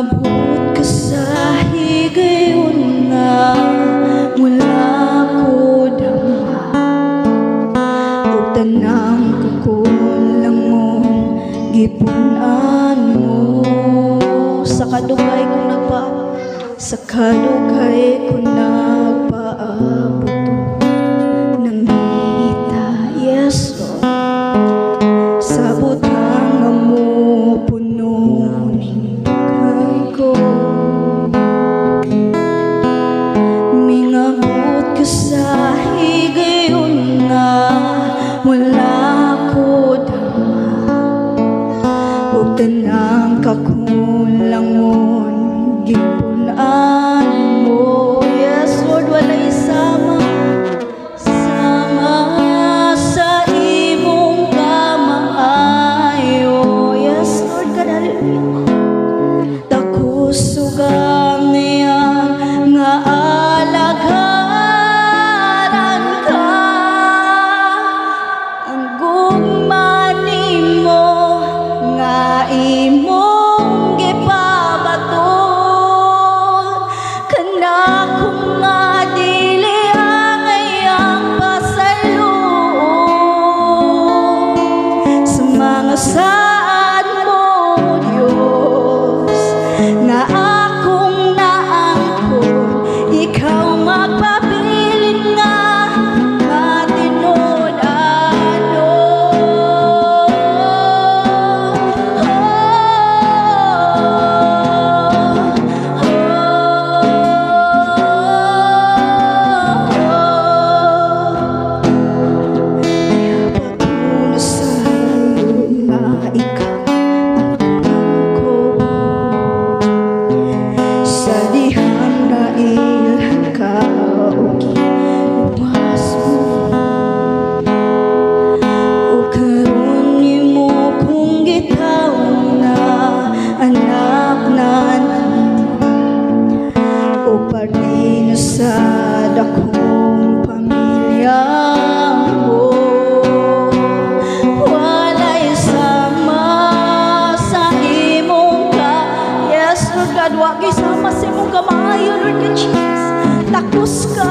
Mingabot ka sa higayon na mula ko dama ug tanang kakulang mo gipunan mo sa kadugay ko nagpa sa kadugay ko nagpaabot nang ngita. Yes Lord, sa butang mo puno ning dugay ko. Mingabot ka sa higayon na wala ko dama ug tanang kakulang mo gipunan mo. Yes Lord, walay sama sa imong kamaayo. Yes Lord, kadali dako sugang niyan nga alagaran ka ang gugma nimo nga imong gipabaton kana kung nga dili ang pasalud sa mga saan mo Diyos na akong naangkon. Ikaw magpabilin nga matinod-ano. Pagmula sa iyo nga ikaw sa dihang na ilhan ka o giluwas mo o karon nimo kung gitawag na anak na o parte na sa dakong pamilya mo. Walay sama sa imong ka. Yes Lord God, wa kay sama sa imong kamaayo Lord God Jesus. Takos ka